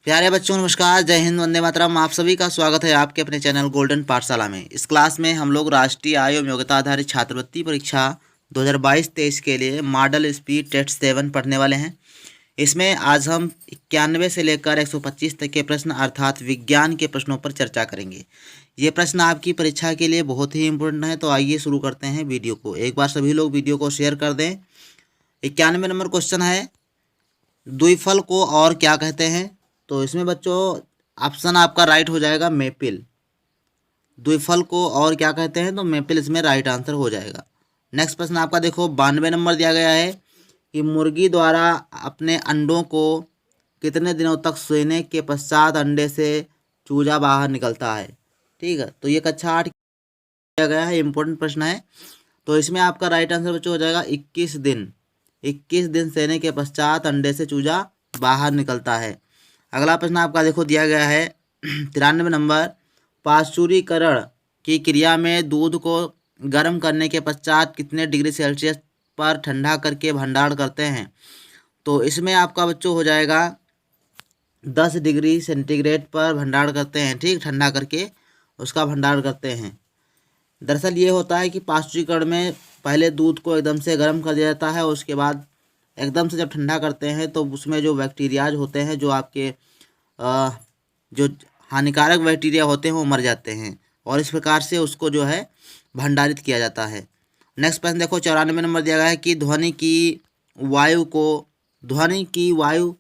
प्यारे बच्चों नमस्कार, जय हिंद, वंदे मातरम। आप सभी का स्वागत है आपके अपने चैनल गोल्डन पाठशाला में। इस क्लास में हम लोग राष्ट्रीय आय एवं योग्यता आधारित छात्रवृत्ति परीक्षा 2022-23 के लिए मॉडल स्पीड टेस्ट 7 पढ़ने वाले हैं। इसमें आज हम 91 से लेकर 125 तक के प्रश्न अर्थात विज्ञान के प्रश्नों पर चर्चा करेंगे। ये प्रश्न आपकी परीक्षा के लिए बहुत ही इम्पोर्टेंट है। तो आइए शुरू करते हैं वीडियो को। एक बार सभी लोग वीडियो को शेयर कर दें। 91 नंबर क्वेश्चन है, द्विफल को और क्या कहते हैं? तो इसमें बच्चों ऑप्शन आपका राइट हो जाएगा मेपिल। द्विफल को और क्या कहते हैं? तो मेपिल इसमें राइट आंसर हो जाएगा। नेक्स्ट प्रश्न आपका देखो 92 नंबर दिया गया है कि मुर्गी द्वारा अपने अंडों को कितने दिनों तक सोने के पश्चात अंडे से चूजा बाहर निकलता है। ठीक है, तो ये कक्षा 8 दिया गया है, इंपॉर्टेंट प्रश्न है। तो इसमें आपका राइट आंसर बच्चों हो जाएगा 21 दिन। 21 दिन सोने के पश्चात अंडे से चूजा बाहर निकलता है। अगला प्रश्न आपका देखो दिया गया है 93 नंबर, पाश्चुरीकरण की क्रिया में दूध को गर्म करने के पश्चात कितने डिग्री सेल्सियस पर ठंडा करके भंडारण करते हैं? तो इसमें आपका बच्चों हो जाएगा 10 डिग्री सेंटीग्रेड पर भंडारण करते हैं। ठीक, ठंडा करके उसका भंडारण करते हैं। दरअसल ये होता है कि पाश्चुरीकरण में पहले दूध को एकदम से गर्म कर दिया जाता है, उसके बाद एकदम से जब ठंडा करते हैं तो उसमें जो बैक्टीरियाज होते हैं, जो आपके जो हानिकारक बैक्टीरिया होते हैं वो मर जाते हैं, और इस प्रकार से उसको जो है भंडारित किया जाता है। नेक्स्ट प्रश्न देखो 94 नंबर दिया गया है कि ध्वनि की वायु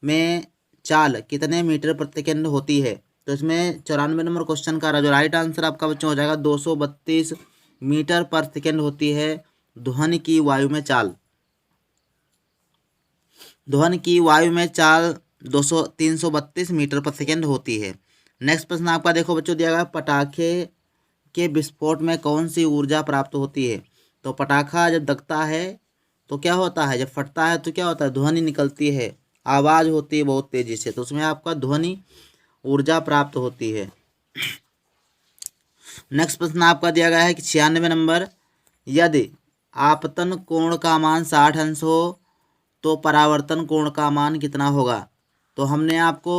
में चाल कितने मीटर प्रति सेकंड होती है? तो इसमें 94 नंबर क्वेश्चन का जो राइट आंसर आपका बच्चों हो जाएगा 232 मीटर पर सेकंड होती है ध्वनि की वायु में चाल। ध्वनि की वायु में चाल 332 मीटर पर सेकंड होती है। नेक्स्ट प्रश्न आपका देखो बच्चों दिया गया, पटाखे के विस्फोट में कौन सी ऊर्जा प्राप्त होती है? तो पटाखा जब दगता है तो क्या होता है, जब फटता है तो क्या होता है, ध्वनि निकलती है, आवाज़ होती है बहुत तेज़ी से, तो उसमें आपका ध्वनि ऊर्जा प्राप्त होती है। नेक्स्ट प्रश्न आपका दिया गया है कि 96 नंबर, यदि आपतन कोण का मान 60 अंश हो तो परावर्तन कोण का मान कितना होगा? तो हमने आपको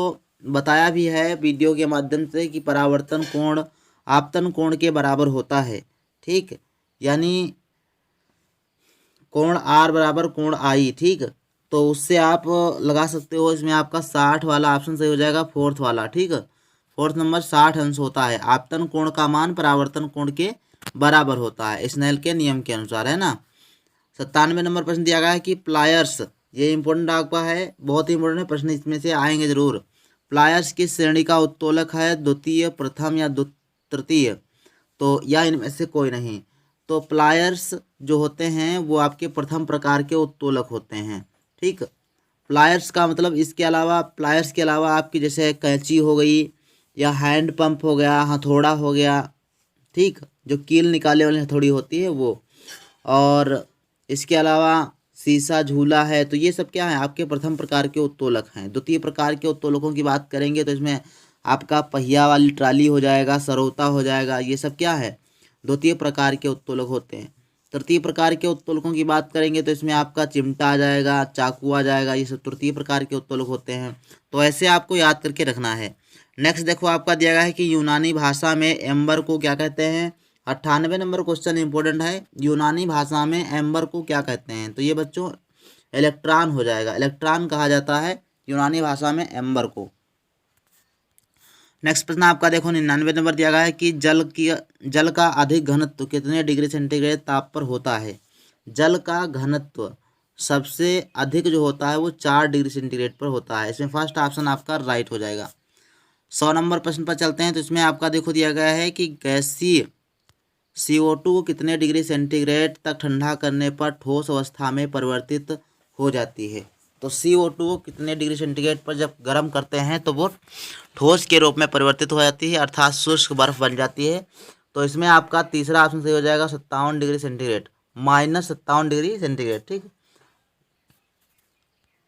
बताया भी है वीडियो के माध्यम से कि परावर्तन कोण आपतन कोण के बराबर होता है। ठीक, यानी कोण आर बराबर कोण आई। ठीक, तो उससे आप लगा सकते हो, इसमें आपका 60 वाला ऑप्शन सही हो जाएगा, फोर्थ वाला। ठीक, फोर्थ नंबर 60 अंश होता है। आपतन कोण का मान परावर्तन कोण के बराबर होता है, स्नेल के नियम के अनुसार, है ना। 97 नंबर प्रश्न दिया गया है कि प्लायर्स, ये इंपॉर्टेंट आपका है, बहुत ही इंपॉर्टेंट है प्रश्न, इसमें से आएंगे जरूर। प्लायर्स किस श्रेणी का उत्तोलक है? द्वितीय, प्रथम या तृतीय? तो या इनमें से कोई नहीं। तो प्लायर्स जो होते हैं वो आपके प्रथम प्रकार के उत्तोलक होते हैं। ठीक, प्लायर्स का मतलब इसके अलावा, प्लायर्स के अलावा आपकी जैसे कैंची हो गई, या हैंड पंप हो गया, हथौड़ा हो गया, ठीक, जो कील निकाले वाली हथौड़ी होती है वो, और इसके अलावा शीशा, झूला है, तो ये सब क्या है, आपके प्रथम प्रकार के उत्तोलक हैं। द्वितीय प्रकार के उत्तोलकों की बात करेंगे तो इसमें आपका पहिया वाली ट्राली हो जाएगा, सरौता हो जाएगा, ये सब क्या है, द्वितीय प्रकार के उत्तोलक होते हैं। तृतीय प्रकार के उत्तोलकों की बात करेंगे तो इसमें आपका चिमटा आ जाएगा, चाकू आ जाएगा, ये सब तृतीय प्रकार के उत्तोलक होते हैं। तो ऐसे आपको याद करके रखना है। नेक्स्ट देखो आपका दिया गया है कि यूनानी भाषा में एम्बर को क्या कहते हैं? 98 नंबर क्वेश्चन इंपॉर्टेंट है, यूनानी भाषा में एम्बर को क्या कहते हैं? तो ये बच्चों इलेक्ट्रॉन हो जाएगा, इलेक्ट्रॉन कहा जाता है यूनानी भाषा में एम्बर को। नेक्स्ट प्रश्न आपका देखो 99 नंबर दिया गया है कि जल का अधिक घनत्व कितने डिग्री सेंटीग्रेड ताप पर होता है? जल का घनत्व सबसे अधिक जो होता है वो 4 डिग्री सेंटीग्रेड पर होता है। इसमें फर्स्ट ऑप्शन आपका राइट हो जाएगा। 100 नंबर प्रश्न पर चलते हैं। तो इसमें आपका देखो दिया गया है कि गैसीय CO2 को कितने डिग्री सेंटीग्रेड तक ठंडा करने पर ठोस अवस्था में परिवर्तित हो जाती है? तो CO2 को कितने डिग्री सेंटीग्रेड पर जब गर्म करते हैं तो वो ठोस के रूप में परिवर्तित हो जाती है, अर्थात शुष्क बर्फ बन जाती है। तो इसमें आपका तीसरा ऑप्शन सही हो जाएगा 57 डिग्री सेंटीग्रेड, -57 डिग्री सेंटीग्रेड। ठीक,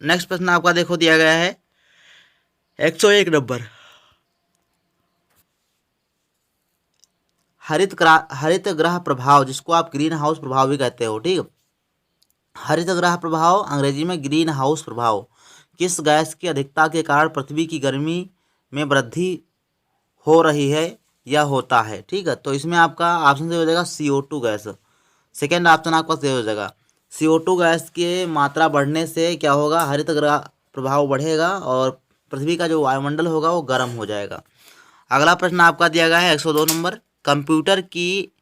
नेक्स्ट प्रश्न आपका देखो दिया गया है 101 नंबर, हरित ग्रह प्रभाव, जिसको आप ग्रीन हाउस प्रभाव भी कहते हो। ठीक, हरित ग्रह प्रभाव अंग्रेजी में ग्रीन हाउस प्रभाव किस गैस की अधिकता के कारण पृथ्वी की गर्मी में वृद्धि हो रही है या होता है। ठीक है, तो इसमें आपका ऑप्शन सही हो जाएगा CO2 गैस। सेकेंड ऑप्शन आपका सही हो जाएगा। CO2 गैस की मात्रा बढ़ने से क्या होगा, हरित गृह प्रभाव बढ़ेगा और पृथ्वी का जो वायुमंडल होगा वो गर्म हो जाएगा। अगला प्रश्न आपका दिया गया है 102 नंबर। कंप्यूटर की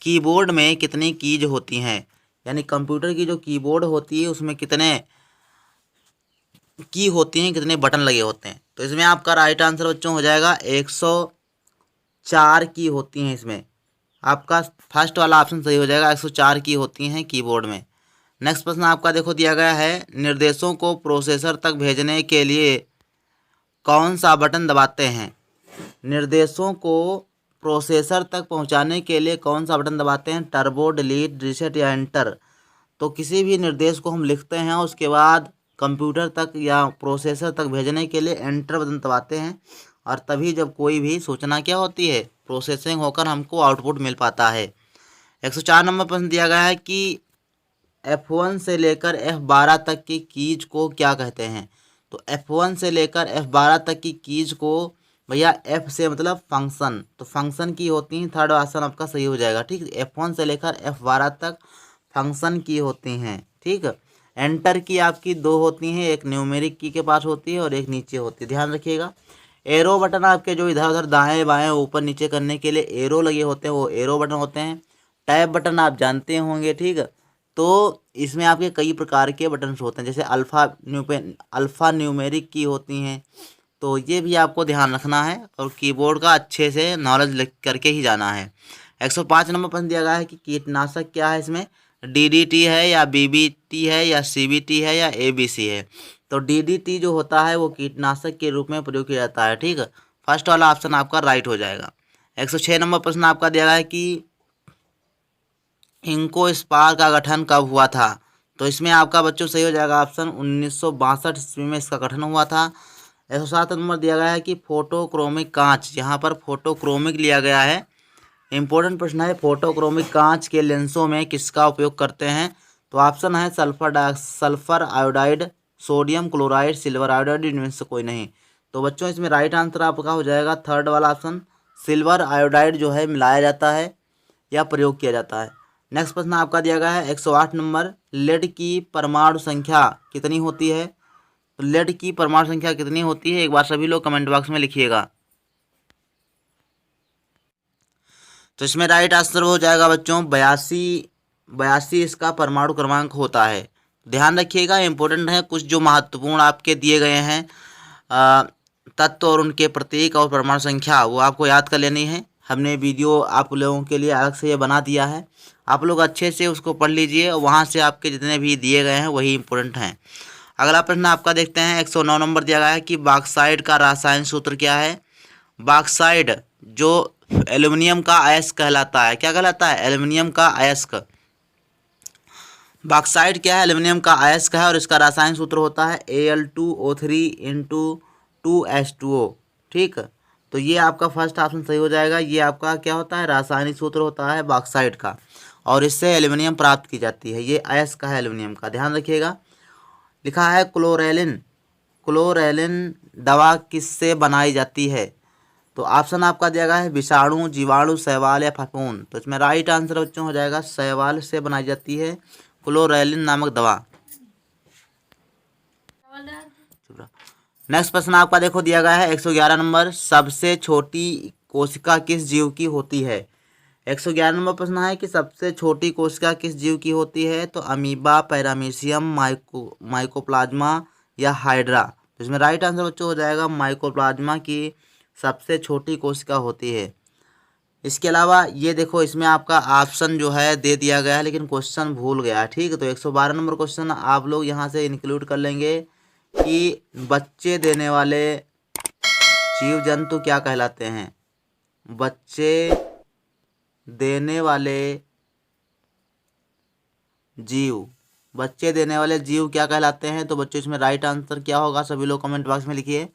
कीबोर्ड में कितनी कीज होती हैं, यानी कंप्यूटर की जो कीबोर्ड होती है उसमें कितने की होती हैं, कितने बटन लगे होते हैं। तो इसमें आपका राइट आंसर बच्चों हो जाएगा 104 की होती हैं। इसमें आपका फर्स्ट वाला ऑप्शन सही हो जाएगा, 104 की होती हैं कीबोर्ड में। नेक्स्ट प्रश्न आपका देखो दिया गया है, निर्देशों को प्रोसेसर तक भेजने के लिए कौन सा बटन दबाते हैं। निर्देशों को प्रोसेसर तक पहुंचाने के लिए कौन सा बटन दबाते हैं, टर्बो, डिलीट, रीसेट या एंटर। तो किसी भी निर्देश को हम लिखते हैं उसके बाद कंप्यूटर तक या प्रोसेसर तक भेजने के लिए एंटर बटन दबाते हैं और तभी जब कोई भी सूचना क्या होती है, प्रोसेसिंग होकर हमको आउटपुट मिल पाता है। 104 नंबर प्रश्न दिया गया है कि F1 से लेकर F12 तक की कीज को क्या कहते हैं। तो F1 से लेकर F12 तक की कीज को भैया F से मतलब फंक्शन, तो फंक्शन की होती हैं। थर्ड ऑप्शन आपका सही हो जाएगा। ठीक, F1 से लेकर F12 तक फंक्शन की होती हैं। ठीक, एंटर की आपकी दो होती हैं, एक न्यूमेरिक की के पास होती है और एक नीचे होती है, ध्यान रखिएगा। एरो बटन आपके जो इधर उधर दाएं बाएं ऊपर नीचे करने के लिए एरो लगे होते हैं वो एरो बटन होते हैं। टैब बटन आप जानते होंगे। ठीक, तो इसमें आपके कई प्रकार के बटन्स होते हैं, जैसे अल्फ़ा न्यूमेरिक की होती हैं। तो ये भी आपको ध्यान रखना है और कीबोर्ड का अच्छे से नॉलेज करके ही जाना है। 105 नंबर प्रश्न दिया गया है कि कीटनाशक क्या है, इसमें DDT है या BBT है या CBT है या ABC है। तो DDT जो होता है वो कीटनाशक के रूप में प्रयोग किया जाता है। ठीक है, फर्स्ट वाला ऑप्शन आपका राइट हो जाएगा। 106 नंबर प्रश्न आपका दिया गया है कि इंको स्पार का गठन कब हुआ था। तो इसमें आपका बच्चों सही हो जाएगा ऑप्शन 1962 ईस्वी में इसका गठन हुआ था। 107 नंबर दिया गया है कि फोटोक्रोमिक कांच, यहाँ पर फोटोक्रोमिक लिया गया है, इंपॉर्टेंट प्रश्न है। फोटोक्रोमिक कांच के लेंसों में किसका उपयोग करते हैं। तो ऑप्शन है sulphur iodide, sodium chloride, silver iodide, इनमें से कोई नहीं। तो बच्चों इसमें राइट आंसर आपका हो जाएगा थर्ड वाला ऑप्शन, सिल्वर आयोडाइड जो है मिलाया जाता है या प्रयोग किया जाता है। नेक्स्ट प्रश्न आपका दिया गया है 108 नंबर, लेड की परमाणु संख्या कितनी होती है। तो लेड की परमाणु संख्या कितनी होती है, एक बार सभी लोग कमेंट बॉक्स में लिखिएगा। तो इसमें राइट आंसर हो जाएगा बच्चों 82 इसका परमाणु क्रमांक होता है। ध्यान रखिएगा, इंपॉर्टेंट है। कुछ जो महत्वपूर्ण आपके दिए गए हैं तत्व और उनके प्रतीक और परमाणु संख्या वो आपको याद कर लेनी है। हमने वीडियो आप लोगों के लिए अलग से ये बना दिया है, आप लोग अच्छे से उसको पढ़ लीजिए। वहाँ से आपके जितने भी दिए गए हैं वही इंपॉर्टेंट हैं। अगला प्रश्न आपका देखते हैं 109 नंबर दिया गया है कि बॉक्साइट का रासायनिक सूत्र क्या है। बॉक्साइट जो एल्युमिनियम का अयस्क कहलाता है, क्या कहलाता है, एल्युमिनियम का अयस्क। बॉक्साइट क्या है, एल्युमिनियम का अयस्क है और इसका रासायनिक सूत्र होता है Al2O3 × 2H2O। ठीक, तो ये आपका फर्स्ट ऑप्शन सही हो जाएगा। ये आपका क्या होता है, रासायनिक सूत्र होता है बॉक्साइट का और इससे एल्युमिनियम प्राप्त की जाती है। ये अयस्क है एल्युमिनियम का, ध्यान रखिएगा। लिखा है क्लोरेलिन दवा किससे बनाई जाती है। तो ऑप्शन आपका दिया गया है विषाणु, जीवाणु, शैवाल या फफूंद। तो इसमें राइट आंसर बच्चों हो जाएगा शैवाल से बनाई जाती है क्लोरेलिन नामक दवा। नेक्स्ट प्रश्न आपका देखो दिया गया है 111 नंबर, सबसे छोटी कोशिका किस जीव की होती है। 111 नंबर प्रश्न है कि सबसे छोटी कोशिका किस जीव की होती है। तो अमीबा, पैरामीशियम, माइकोप्लाज्मा या हाइड्रा। तो इसमें राइट आंसर बच्चों हो जाएगा माइकोप्लाज्मा की सबसे छोटी कोशिका होती है। इसके अलावा ये देखो इसमें आपका ऑप्शन जो है दे दिया गया है लेकिन क्वेश्चन भूल गया है। ठीक है, तो 112 नंबर क्वेश्चन आप लोग यहाँ से इंक्लूड कर लेंगे कि बच्चे देने वाले जीव जंतु क्या कहलाते हैं। बच्चे देने वाले जीव क्या कहलाते हैं। तो बच्चों इसमें राइट आंसर क्या होगा, सभी लोग कमेंट बॉक्स में लिखिए।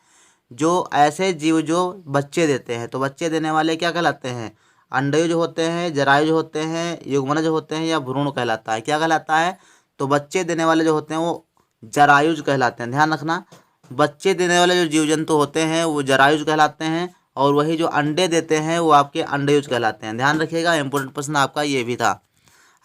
जो ऐसे जीव जो बच्चे देते हैं, तो बच्चे देने वाले क्या कहलाते हैं, अंडे जो होते हैं, जरायु जो होते हैं, युग्मनज जो होते हैं या भ्रूण कहलाता है, क्या कहलाता है। तो बच्चे देने वाले जो होते हैं वो जरायुज कहलाते हैं, ध्यान रखना। बच्चे देने वाले जो जीव जंतु होते हैं वो जरायुज कहलाते हैं, और वही जो अंडे देते हैं वो आपके अंडयुज कहलाते हैं। ध्यान रखिएगा, इंपॉर्टेंट प्रश्न आपका ये भी था।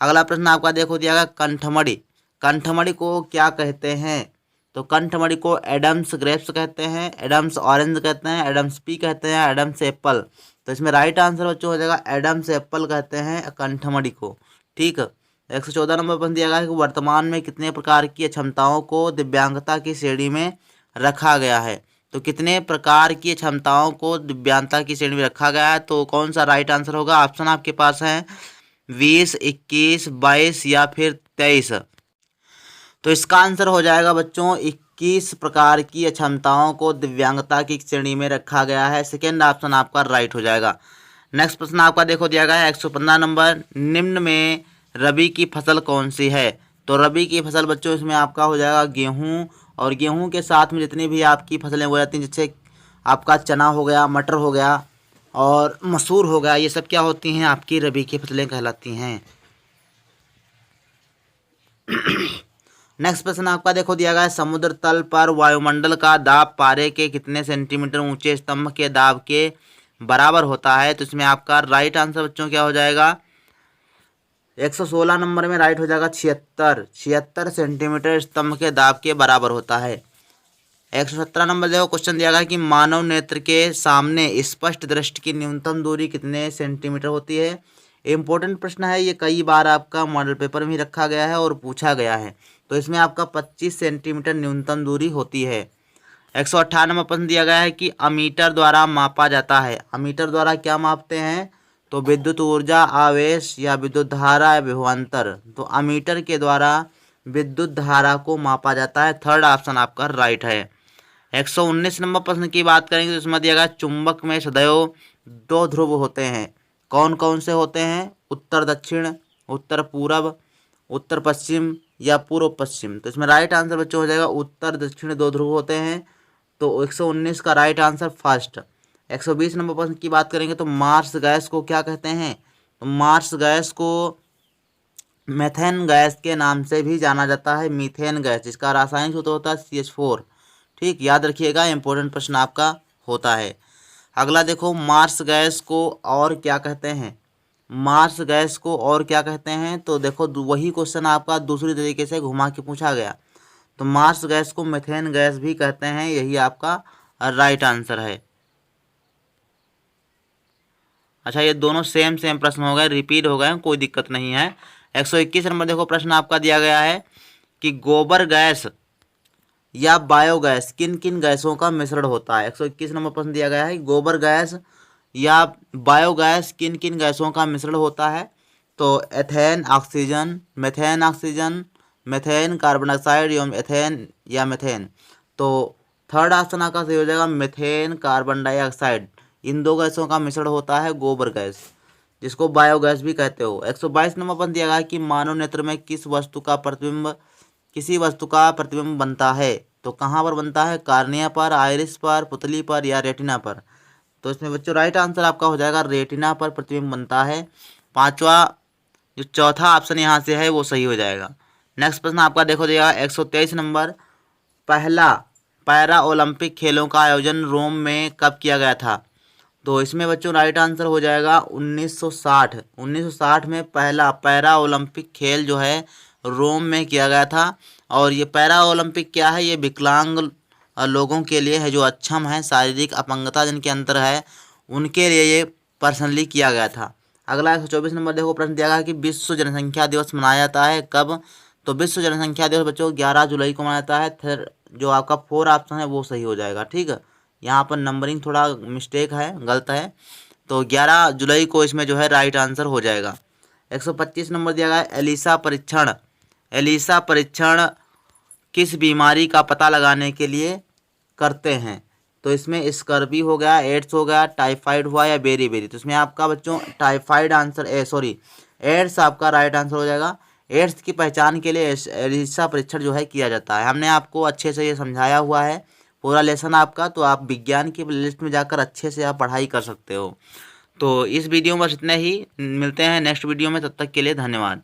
अगला प्रश्न आपका देखो दिया गया कंठमणि। कंठमणि को क्या कहते हैं? तो कंठमणि को एडम्स ग्रेप्स कहते हैं, एडम्स ऑरेंज कहते हैं, एडम्स पी कहते हैं, एडम्स एप्पल। तो इसमें राइट आंसर बच्चों हो जाएगा एडम्स एप्पल कहते हैं कंठमणि को। ठीक है। 114 नंबर पर दिया गया है कि वर्तमान में कितने प्रकार की क्षमताओं को दिव्यांगता की श्रेणी में रखा गया है? तो कितने प्रकार की क्षमताओं को दिव्यांगता की श्रेणी में रखा गया है? तो कौन सा राइट आंसर होगा? ऑप्शन आपके पास है 20, 21, 22 या फिर 23। तो इसका आंसर हो जाएगा बच्चों 21 प्रकार की क्षमताओं को दिव्यांगता की श्रेणी में रखा गया है। सेकेंड ऑप्शन आपका राइट हो जाएगा। नेक्स्ट प्रश्न आपका देखो दिया गया है 115 नंबर, निम्न में रबी की फसल कौन सी है? तो रबी की फसल बच्चों इसमें आपका हो जाएगा गेहूं, और गेहूं के साथ में जितनी भी आपकी फसलें हो जाती हैं, जैसे आपका चना हो गया, मटर हो गया और मसूर हो गया, ये सब क्या होती हैं? आपकी रबी की फसलें कहलाती हैं। नेक्स्ट प्रश्न आपका देखो दिया गया है समुद्र तल पर वायुमंडल का दाब पारे के कितने सेंटीमीटर ऊंचे स्तंभ के दाब के बराबर होता है? तो इसमें आपका राइट आंसर बच्चों क्या हो जाएगा? 116 नंबर में राइट हो जाएगा 76 सेंटीमीटर स्तंभ के दाब के बराबर होता है। 117 नंबर देखो क्वेश्चन दिया गया है कि मानव नेत्र के सामने स्पष्ट दृष्टि की न्यूनतम दूरी कितने सेंटीमीटर होती है? इंपॉर्टेंट प्रश्न है ये, कई बार आपका मॉडल पेपर में रखा गया है और पूछा गया है। तो इसमें आपका 25 सेंटीमीटर न्यूनतम दूरी होती है। 158 नंबर प्रश्न दिया गया है कि अमीटर द्वारा मापा जाता है। अमीटर द्वारा क्या मापते हैं? तो विद्युत ऊर्जा, आवेश या विद्युत धारा या विभवांतर। तो अमीटर के द्वारा विद्युत धारा को मापा जाता है। थर्ड ऑप्शन आपका राइट है। 119 नंबर प्रश्न की बात करेंगे तो इसमें दिया गया चुंबक में सदैव 2 ध्रुव होते हैं। कौन कौन से होते हैं? उत्तर दक्षिण, उत्तर पूरब, उत्तर पश्चिम या पूर्व पश्चिम। तो इसमें राइट आंसर बच्चों हो जाएगा उत्तर दक्षिण 2 ध्रुव होते हैं। तो 119 का राइट आंसर फर्स्ट। 120 नंबर प्रश्न की बात करेंगे तो मार्स गैस को क्या कहते हैं? तो मार्स गैस को मेथेन गैस के नाम से भी जाना जाता है, मीथेन गैस, जिसका रासायनिक सूत्र होता है CH4। ठीक, याद रखिएगा, इंपॉर्टेंट प्रश्न आपका होता है। अगला देखो मार्स गैस को और क्या कहते हैं? मार्स गैस को और क्या कहते हैं? तो देखो वही क्वेश्चन आपका दूसरी तरीके से घुमा के पूछा गया। तो मार्स गैस को मेथेन गैस भी कहते हैं, यही आपका राइट आंसर है। अच्छा, ये दोनों सेम प्रश्न हो गए, रिपीट हो गए, कोई दिक्कत नहीं है। 121 नंबर देखो प्रश्न आपका दिया गया है कि गोबर गैस या बायोगैस किन किन गैसों का मिश्रण होता है? 121 नंबर प्रश्न दिया गया है गोबर गैस या बायोगैस किन किन गैसों का मिश्रण होता है? तो ethane oxygen, methane oxygen, methane carbon dioxide या एथेन या मेथेन। तो थर्ड ऑप्शन आपका सही हो जाएगा मेथेन कार्बन डाइऑक्साइड। इन 2 गैसों का मिश्रण होता है गोबर गैस, जिसको बायोगैस भी कहते हो। 122 नंबर पर दिया गया कि मानव नेत्र में किसी वस्तु का प्रतिबिंब बनता है? तो कहाँ पर बनता है? कार्निया पर, आइरिस पर, पुतली पर या रेटिना पर। तो इसमें बच्चों राइट आंसर आपका हो जाएगा रेटिना पर प्रतिबिंब बनता है। जो चौथा ऑप्शन यहाँ से है वो सही हो जाएगा। नेक्स्ट प्रश्न आपका देखो दिया 123 नंबर, पहला पैरा ओलंपिक खेलों का आयोजन रोम में कब किया गया था? तो इसमें बच्चों राइट आंसर हो जाएगा 1960। 1960 में पहला पैरा ओलंपिक खेल जो है रोम में किया गया था। और ये पैरा ओलंपिक क्या है? ये विकलांग लोगों के लिए है, जो अक्षम है, शारीरिक अपंगता जिनके अंदर है, उनके लिए ये पर्सनली किया गया था। अगला 124 नंबर देखो प्रश्न दिया गया कि विश्व जनसंख्या दिवस मनाया जाता है कब? तो विश्व जनसंख्या दिवस बच्चों 11 जुलाई को मनाया जाता है। फिर जो आपका 4 ऑप्शन है वो सही हो जाएगा। ठीक है, यहाँ पर नंबरिंग थोड़ा मिस्टेक है, गलत है। तो 11 जुलाई को इसमें जो है राइट आंसर हो जाएगा। 125 नंबर दिया गया है एलिसा परीक्षण। एलिसा परीक्षण किस बीमारी का पता लगाने के लिए करते हैं? तो इसमें स्कर्वी हो गया, एड्स हो गया, टाइफाइड हुआ या बेरी। तो इसमें आपका बच्चों टाइफाइड एड्स आपका राइट आंसर हो जाएगा। एड्स की पहचान के लिए एलिसा परीक्षण जो है किया जाता है। हमने आपको अच्छे से ये समझाया हुआ है पूरा लेसन आपका, तो आप विज्ञान की प्लेलिस्ट में जाकर अच्छे से आप पढ़ाई कर सकते हो। तो इस वीडियो में बस इतना ही, मिलते हैं नेक्स्ट वीडियो में, तब तक के लिए धन्यवाद।